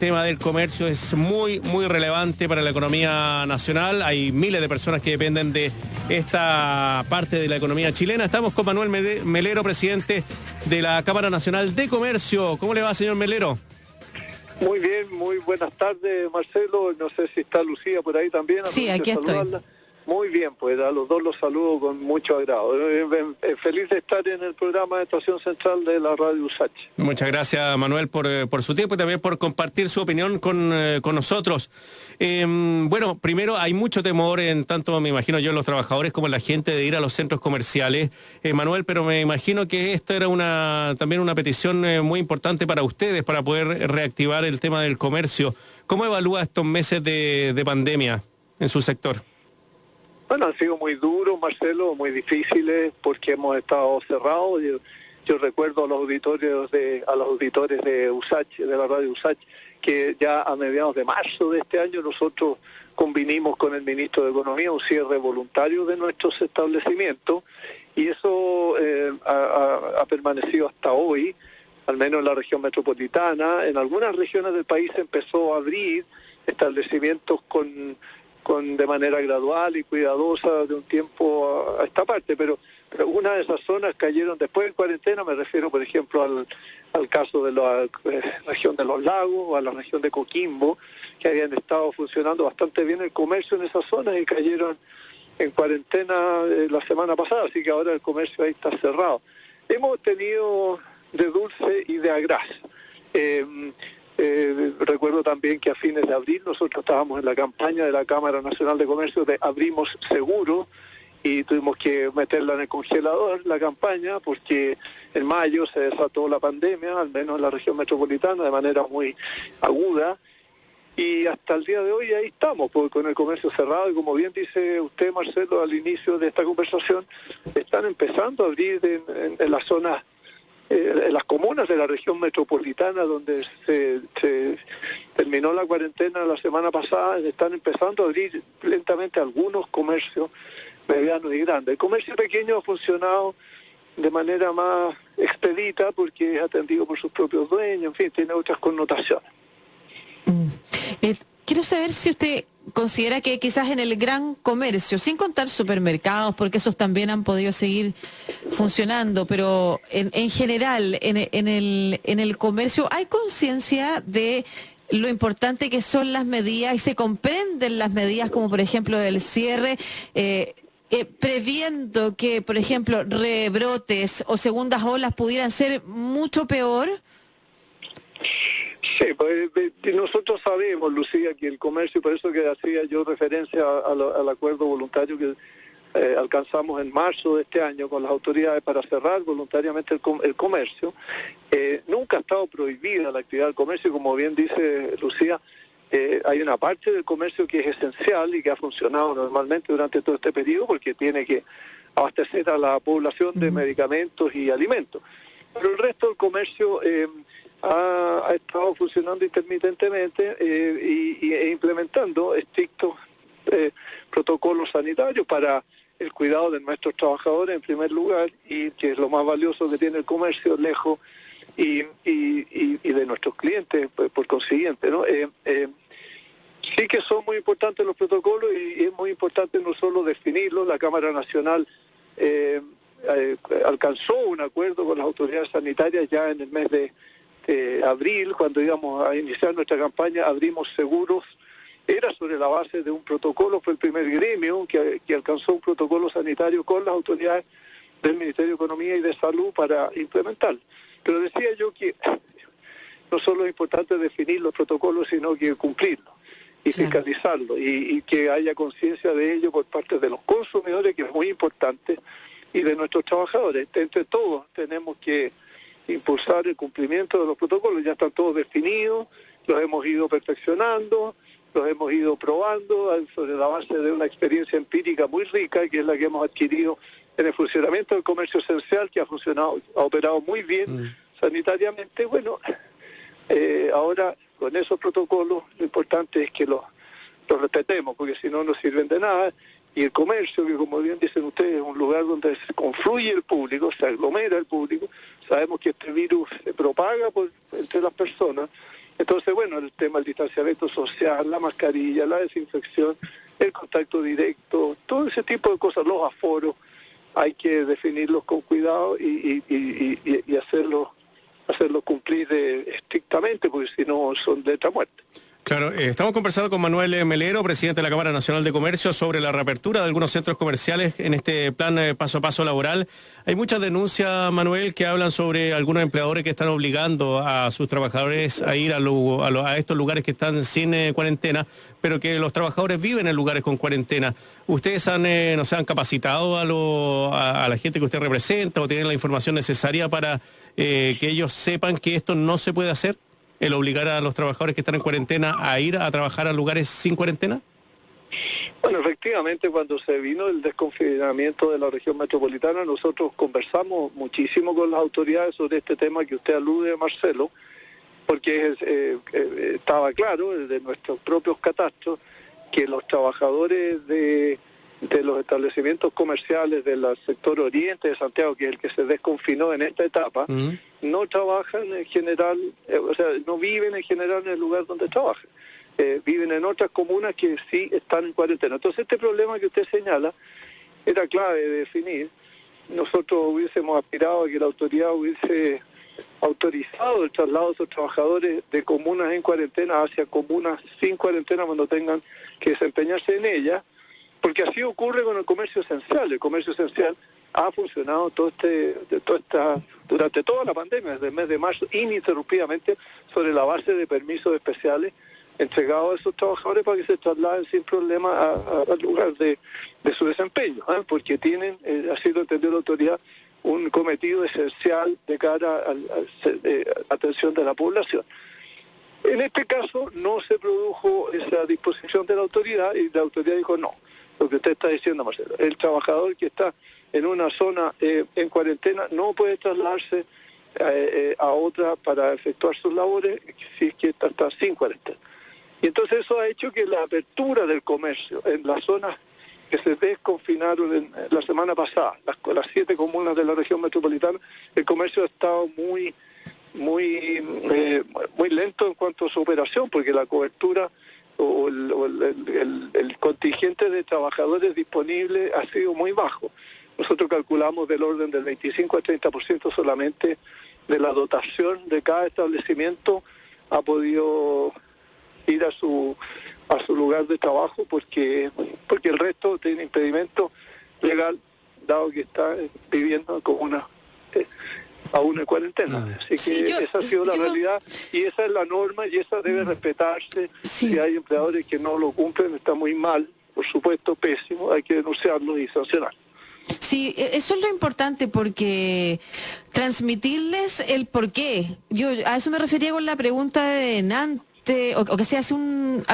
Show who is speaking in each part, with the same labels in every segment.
Speaker 1: tema del comercio es muy relevante para la economía nacional. Hay miles de personas que dependen de esta parte de la economía chilena. Estamos con Manuel Melero, presidente de la Cámara Nacional de Comercio. ¿Cómo le va, señor Melero?
Speaker 2: Muy bien, muy buenas tardes, Marcelo. No sé si está Lucía por ahí también.
Speaker 3: Sí, aquí estoy.
Speaker 2: Muy bien, pues a los dos los saludo con mucho agrado. Feliz de estar en el programa de Estación Central de la Radio USACH.
Speaker 1: Muchas gracias, Manuel, por su tiempo y también por compartir su opinión con nosotros. Bueno, primero hay mucho temor en tanto, me imagino yo, en los trabajadores como en la gente de ir a los centros comerciales. Manuel, pero me imagino que esto era también una petición muy importante para ustedes para poder reactivar el tema del comercio. ¿Cómo evalúa estos meses de pandemia en su sector?
Speaker 2: Bueno, han sido muy duros, Marcelo, muy difíciles porque hemos estado cerrados. Yo recuerdo a los auditores de USACH, de la radio USACH, que ya a mediados de marzo de este año nosotros convinimos con el ministro de Economía un cierre voluntario de nuestros establecimientos y eso ha permanecido hasta hoy, al menos en la región metropolitana. En algunas regiones del país se empezó a abrir establecimientos de manera gradual y cuidadosa de un tiempo a esta parte, pero algunas de esas zonas cayeron después en cuarentena. Me refiero, por ejemplo, al caso de la región de los lagos o a la región de Coquimbo, que habían estado funcionando bastante bien el comercio en esas zonas y cayeron en cuarentena la semana pasada, así que ahora el comercio ahí está cerrado. Hemos tenido de dulce y de agraz. Recuerdo también que a fines de abril nosotros estábamos en la campaña de la Cámara Nacional de Comercio de Abrimos Seguro y tuvimos que meterla en el congelador, la campaña, porque en mayo se desató la pandemia, al menos en la región metropolitana, de manera muy aguda. Y hasta el día de hoy ahí estamos, pues, con el comercio cerrado. Y como bien dice usted, Marcelo, al inicio de esta conversación, están empezando a abrir en las zonas, en las comunas de la región metropolitana donde se terminó la cuarentena la semana pasada. Están empezando a abrir lentamente algunos comercios medianos y grandes. El comercio pequeño ha funcionado de manera más expedita porque es atendido por sus propios dueños, en fin, tiene otras connotaciones.
Speaker 3: Quiero saber si usted considera que quizás en el gran comercio, sin contar supermercados, porque esos también han podido seguir funcionando, pero en general, en el comercio, ¿hay conciencia de lo importante que son las medidas y se comprenden las medidas como por ejemplo el cierre, previendo que, por ejemplo, rebrotes o segundas olas pudieran ser mucho peor?
Speaker 2: Sí, pues nosotros sabemos, Lucía, que el comercio, por eso que hacía yo referencia al acuerdo voluntario que alcanzamos en marzo de este año con las autoridades para cerrar voluntariamente el comercio, nunca ha estado prohibida la actividad del comercio. Como bien dice Lucía, hay una parte del comercio que es esencial y que ha funcionado normalmente durante todo este periodo porque tiene que abastecer a la población de medicamentos y alimentos. Pero el resto del comercio ha estado funcionando intermitentemente e implementando estrictos protocolos sanitarios para el cuidado de nuestros trabajadores en primer lugar, y que es lo más valioso que tiene el comercio, lejos, y de nuestros clientes, por consiguiente, ¿no? Sí que son muy importantes los protocolos y es muy importante no solo definirlos. La Cámara Nacional alcanzó un acuerdo con las autoridades sanitarias ya en el mes de abril, cuando íbamos a iniciar nuestra campaña. Abrimos Seguros, era sobre la base de un protocolo. Fue el primer gremio que alcanzó un protocolo sanitario con las autoridades del Ministerio de Economía y de Salud para implementarlo. Pero decía yo que no solo es importante definir los protocolos, sino que cumplirlos y fiscalizarlos, y que haya conciencia de ello por parte de los consumidores, que es muy importante, y de nuestros trabajadores. Entre todos tenemos que impulsar el cumplimiento de los protocolos. Ya están todos definidos, los hemos ido perfeccionando, los hemos ido probando sobre la base de una experiencia empírica muy rica, que es la que hemos adquirido en el funcionamiento del comercio esencial, que ha operado muy bien sanitariamente. Bueno, ahora con esos protocolos lo importante es que los respetemos, porque si no, no sirven de nada. Y el comercio, que como bien dicen ustedes, es un lugar donde se confluye el público, se aglomera el público. Sabemos que este virus se propaga entre las personas, Entonces, bueno, el tema del distanciamiento social, la mascarilla, la desinfección, el contacto directo, todo ese tipo de cosas, los aforos, hay que definirlos con cuidado y hacerlo cumplir estrictamente, porque si no son letra muerta.
Speaker 1: Claro, estamos conversando con Manuel Melero, presidente de la Cámara Nacional de Comercio, sobre la reapertura de algunos centros comerciales en este plan paso a paso laboral. Hay muchas denuncias, Manuel, que hablan sobre algunos empleadores que están obligando a sus trabajadores a ir a estos lugares que están sin cuarentena, pero que los trabajadores viven en lugares con cuarentena. ¿Ustedes no se han capacitado a la gente que usted representa o tienen la información necesaria para que ellos sepan que esto no se puede hacer? ¿El obligar a los trabajadores que están en cuarentena a ir a trabajar a lugares sin cuarentena?
Speaker 2: Bueno, efectivamente, cuando se vino el desconfinamiento de la región metropolitana, nosotros conversamos muchísimo con las autoridades sobre este tema que usted alude, Marcelo, porque estaba claro desde nuestros propios catastros que los trabajadores de los establecimientos comerciales del sector oriente de Santiago, que es el que se desconfinó en esta etapa, no trabajan en general, o sea, no viven en general en el lugar donde trabajan. Viven en otras comunas que sí están en cuarentena. Entonces este problema que usted señala era clave de definir. Nosotros hubiésemos aspirado a que la autoridad hubiese autorizado el traslado de esos trabajadores de comunas en cuarentena hacia comunas sin cuarentena cuando tengan que desempeñarse en ellas, porque así ocurre con el comercio esencial. El comercio esencial ha funcionado durante toda la pandemia, desde el mes de marzo, ininterrumpidamente, sobre la base de permisos especiales entregados a esos trabajadores para que se trasladen sin problema al lugar de su desempeño, porque tienen, así lo entendió la autoridad, un cometido esencial de cara a la atención de la población. En este caso no se produjo esa disposición de la autoridad y la autoridad dijo no, lo que usted está diciendo, Marcelo. El trabajador que está en una zona en cuarentena no puede trasladarse a otra para efectuar sus labores si es que está sin cuarentena. Y entonces eso ha hecho que la apertura del comercio en las zonas que se desconfinaron la semana pasada, las 7 comunas de la región metropolitana, el comercio ha estado muy lento en cuanto a su operación, porque la cobertura o el contingente de trabajadores disponibles ha sido muy bajo. Nosotros calculamos del orden del 25 al 30% solamente de la dotación de cada establecimiento ha podido ir a su lugar de trabajo porque el resto tiene impedimento legal, dado que está viviendo como aún en cuarentena. Así que esa ha sido la realidad y esa es la norma y esa debe respetarse. Si hay empleadores que no lo cumplen, está muy mal, por supuesto, pésimo, hay que denunciarlo y sancionar.
Speaker 3: Sí, eso es lo importante, porque transmitirles el porqué. Yo a eso me refería con la pregunta de Nantes, o que se hace un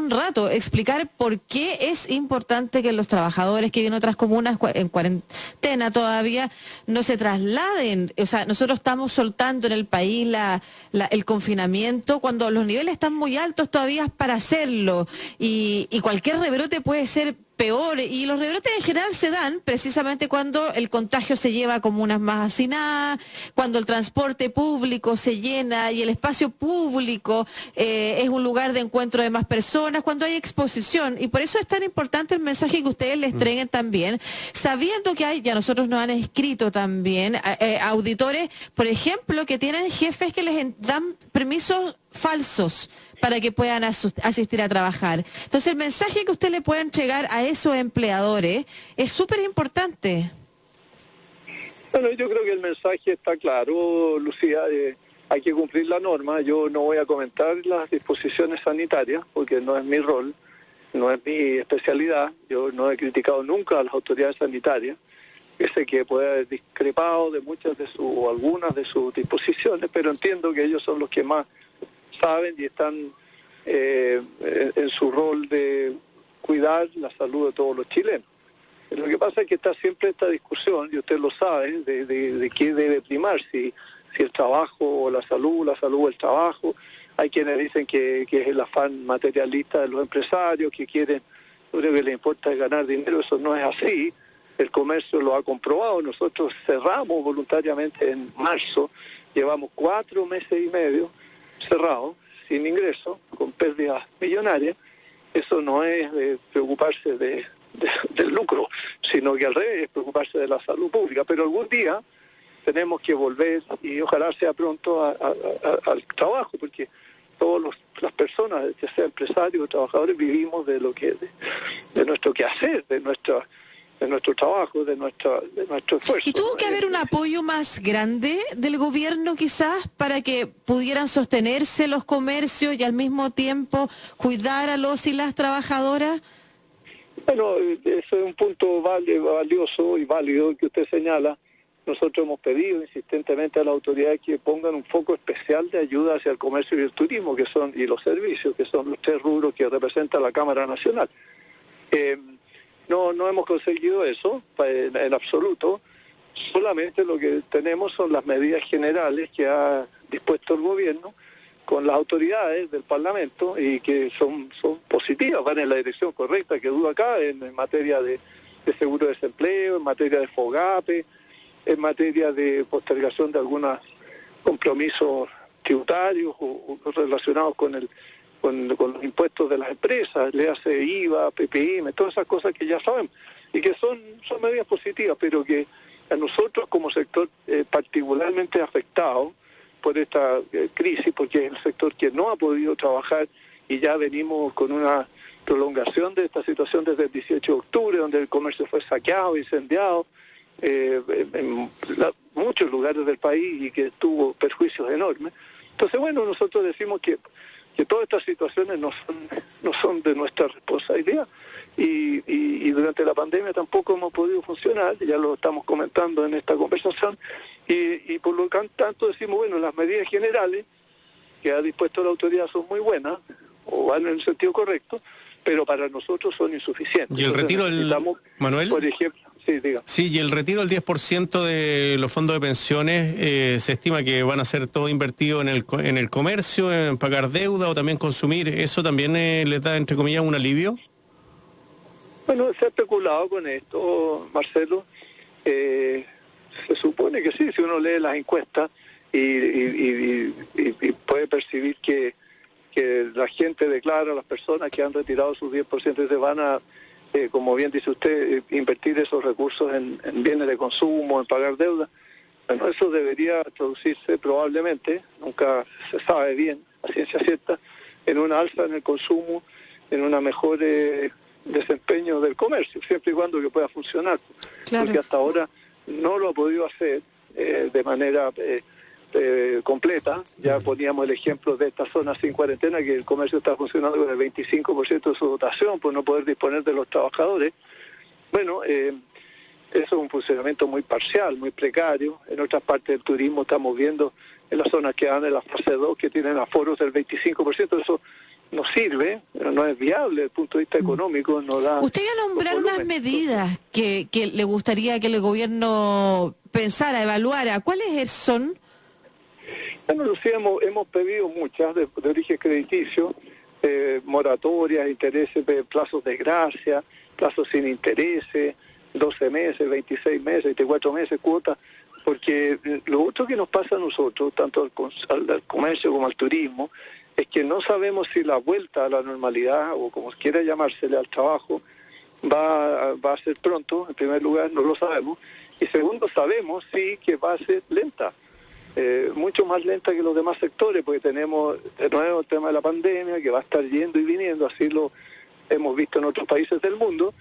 Speaker 3: rato, explicar por qué es importante que los trabajadores que viven en otras comunas en cuarentena todavía no se trasladen. O sea, nosotros estamos soltando en el país el confinamiento cuando los niveles están muy altos todavía para hacerlo, y cualquier rebrote puede ser peor, y los rebrotes en general se dan precisamente cuando el contagio se lleva a comunas más hacinadas, cuando el transporte público se llena y el espacio público es un lugar de encuentro de más personas, cuando hay exposición. Y por eso es tan importante el mensaje que ustedes les entreguen también, sabiendo que ya nosotros nos han escrito también auditores, por ejemplo, que tienen jefes que les dan permisos falsos para que puedan asistir a trabajar. Entonces el mensaje que usted le puede entregar a esos empleadores es súper importante.
Speaker 2: Bueno, yo creo que el mensaje está claro, Lucía, hay que cumplir la norma. Yo no voy a comentar las disposiciones sanitarias porque no es mi rol, no es mi especialidad. Yo no he criticado nunca a las autoridades sanitarias. Sé que puede haber discrepado de algunas de sus disposiciones, pero entiendo que ellos son los que más saben y están en su rol de cuidar la salud de todos los chilenos. Lo que pasa es que está siempre esta discusión, y usted lo sabe, de qué debe primar, si el trabajo o la salud o el trabajo. Hay quienes dicen que es el afán materialista de los empresarios, que quieren, lo único que les importa es ganar dinero. Eso no es así. El comercio lo ha comprobado. Nosotros cerramos voluntariamente en marzo, llevamos 4 meses y medio cerrado, sin ingresos, con pérdidas millonarias, eso no es preocuparse del lucro, sino que al revés es preocuparse de la salud pública. Pero algún día tenemos que volver, y ojalá sea pronto, al trabajo, porque todas las personas, ya sea empresarios o trabajadores, vivimos de nuestro quehacer, de nuestro trabajo, de nuestro esfuerzo.
Speaker 3: ¿Y tuvo que haber un apoyo más grande del gobierno quizás para que pudieran sostenerse los comercios y al mismo tiempo cuidar a los y las trabajadoras?
Speaker 2: Bueno, eso es un punto valioso y válido que usted señala. Nosotros hemos pedido insistentemente a las autoridades que pongan un foco especial de ayuda hacia el comercio y el turismo, y los servicios, que son los 3 rubros que representa la Cámara Nacional. No hemos conseguido eso en absoluto. Solamente lo que tenemos son las medidas generales que ha dispuesto el gobierno con las autoridades del Parlamento y que son positivas, van en la dirección correcta, que duda acá, en materia de seguro de desempleo, en materia de FOGAPE, en materia de postergación de algunos compromisos tributarios o relacionados con los impuestos de las empresas, le hace IVA, PPM, todas esas cosas que ya sabemos, y que son medidas positivas, pero que a nosotros como sector particularmente afectado por esta crisis, porque es el sector que no ha podido trabajar y ya venimos con una prolongación de esta situación desde el 18 de octubre, donde el comercio fue saqueado, incendiado, en muchos lugares del país y que tuvo perjuicios enormes. Entonces, bueno, nosotros decimos que todas estas situaciones no son de nuestra responsabilidad y durante la pandemia tampoco hemos podido funcionar, ya lo estamos comentando en esta conversación, y por lo tanto decimos, bueno, las medidas generales que ha dispuesto la autoridad son muy buenas o van en el sentido correcto, pero para nosotros son insuficientes.
Speaker 1: ¿Y el retiro Manuel?
Speaker 2: Por ejemplo, sí, diga.
Speaker 1: Sí, y el retiro del 10% de los fondos de pensiones, se estima que van a ser todo invertido en el comercio, en pagar deuda o también consumir. ¿Eso también les da, entre comillas, un alivio?
Speaker 2: Bueno, se ha especulado con esto, Marcelo. Se supone que sí, si uno lee las encuestas y puede percibir que la gente declara a las personas que han retirado sus 10% y se van a, como bien dice usted, invertir esos recursos en bienes de consumo, en pagar deuda. Bueno, eso debería traducirse probablemente, nunca se sabe bien, a ciencia cierta, en una alza en el consumo, en una mejor desempeño del comercio, siempre y cuando que pueda funcionar. Claro. Porque hasta ahora no lo ha podido hacer de manera completa. Ya poníamos el ejemplo de esta zona sin cuarentena, que el comercio está funcionando con el 25% de su dotación por no poder disponer de los trabajadores. Bueno, eso es un funcionamiento muy parcial, muy precario. En otras partes del turismo estamos viendo en las zonas que van en la fase 2 que tienen aforos del 25%. Eso no sirve, no es viable desde el punto de vista económico. No da.
Speaker 3: Usted iba a nombrar unas medidas que le gustaría que el gobierno pensara, evaluara. ¿Cuáles son?
Speaker 2: Bueno, Lucía, hemos pedido muchas de origen crediticio, moratorias, intereses, plazos de gracia, plazos sin intereses, 12 meses, 26 meses, 24 meses, cuotas, porque lo otro que nos pasa a nosotros, tanto al comercio como al turismo, es que no sabemos si la vuelta a la normalidad, o como quiera llamársele al trabajo, va a ser pronto. En primer lugar, no lo sabemos, y segundo, sabemos sí que va a ser lenta. Mucho más lenta que los demás sectores, porque tenemos de nuevo el tema de la pandemia, que va a estar yendo y viniendo, así lo hemos visto en otros países del mundo.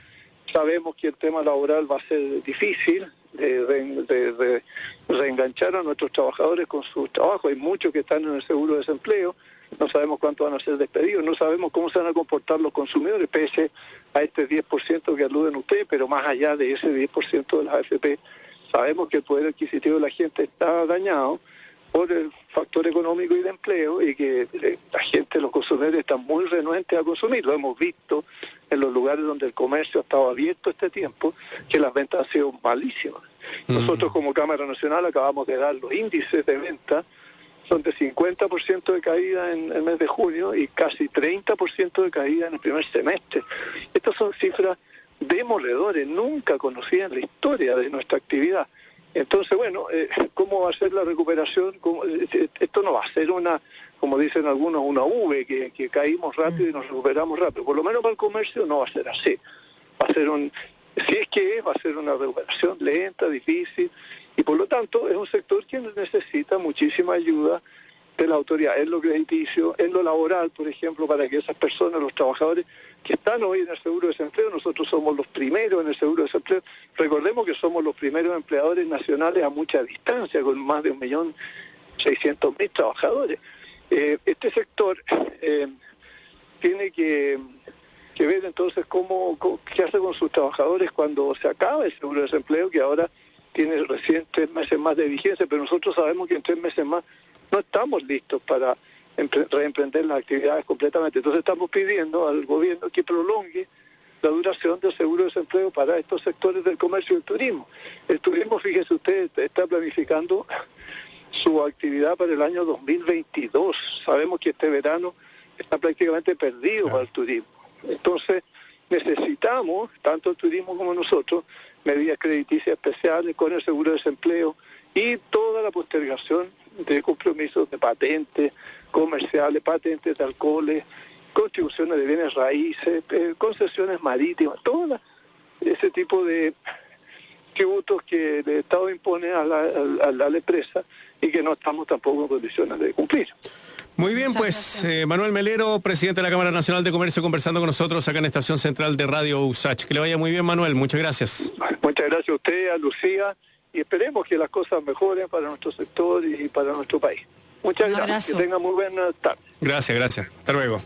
Speaker 2: Sabemos que el tema laboral va a ser difícil de reenganchar a nuestros trabajadores con sus trabajos. Hay muchos que están en el seguro de desempleo, no sabemos cuántos van a ser despedidos, no sabemos cómo se van a comportar los consumidores, pese a este 10% que aluden ustedes, pero más allá de ese 10% de las AFP, sabemos que el poder adquisitivo de la gente está dañado por el factor económico y de empleo, y que la gente, los consumidores, están muy renuentes a consumir. Lo hemos visto en los lugares donde el comercio ha estado abierto este tiempo, que las ventas han sido malísimas. Nosotros como Cámara Nacional acabamos de dar los índices de venta, son de 50% de caída en el mes de junio y casi 30% de caída en el primer semestre. Estas son cifras demoledores, nunca conocidas en la historia de nuestra actividad. Entonces, bueno, ¿cómo va a ser la recuperación? Esto no va a ser una como dicen algunos, una V, que caímos rápido y nos recuperamos rápido. Por lo menos para el comercio no va a ser así. Va a ser si es que va a ser una recuperación lenta, difícil, y por lo tanto es un sector que necesita muchísima ayuda de la autoridad, en lo crediticio, en lo laboral, por ejemplo, para que esas personas, los trabajadores que están hoy en el seguro de desempleo, nosotros somos los primeros en el seguro de desempleo. Recordemos que somos los primeros empleadores nacionales a mucha distancia, con más de 1.600.000 trabajadores. Este sector tiene que ver entonces qué hace con sus trabajadores cuando se acaba el seguro de desempleo, que ahora tiene recién 3 meses más de vigencia, pero nosotros sabemos que en 3 meses más no estamos listos para reemprender las actividades completamente. Entonces estamos pidiendo al gobierno que prolongue la duración del seguro de desempleo para estos sectores del comercio y el turismo. El turismo, fíjese usted, está planificando su actividad para el año 2022. Sabemos que este verano está prácticamente perdido para el turismo. Entonces necesitamos, tanto el turismo como nosotros, medidas crediticias especiales con el seguro de desempleo y toda la postergación de compromisos de patentes comerciales, patentes de alcoholes, contribuciones de bienes raíces, concesiones marítimas, todo ese tipo de tributos que el Estado impone a la empresa y que no estamos tampoco en condiciones de cumplir.
Speaker 1: Muy bien, pues Manuel Melero, presidente de la Cámara Nacional de Comercio, conversando con nosotros acá en Estación Central de Radio USACH. Que le vaya muy bien, Manuel, muchas gracias.
Speaker 2: Muchas gracias a usted, a Lucía, y esperemos que las cosas mejoren para nuestro sector y para nuestro país. Muchas gracias, que tengan muy buena tarde.
Speaker 1: Gracias, hasta luego.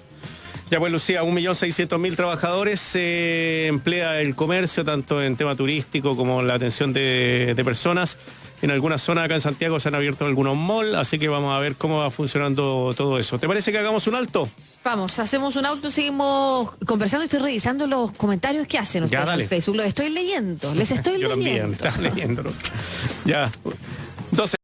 Speaker 1: Ya pues, Lucía, 1.600.000 trabajadores emplea el comercio, tanto en tema turístico como la atención de personas. En algunas zonas acá en Santiago se han abierto algunos malls, así que vamos a ver cómo va funcionando todo eso. ¿Te parece que hagamos un alto?
Speaker 3: Vamos, hacemos un alto, seguimos conversando. Estoy revisando los comentarios que hacen ustedes en Facebook. Los estoy leyendo, les estoy leyendo.
Speaker 1: Yo también, estaba leyéndolo. Ya, 12.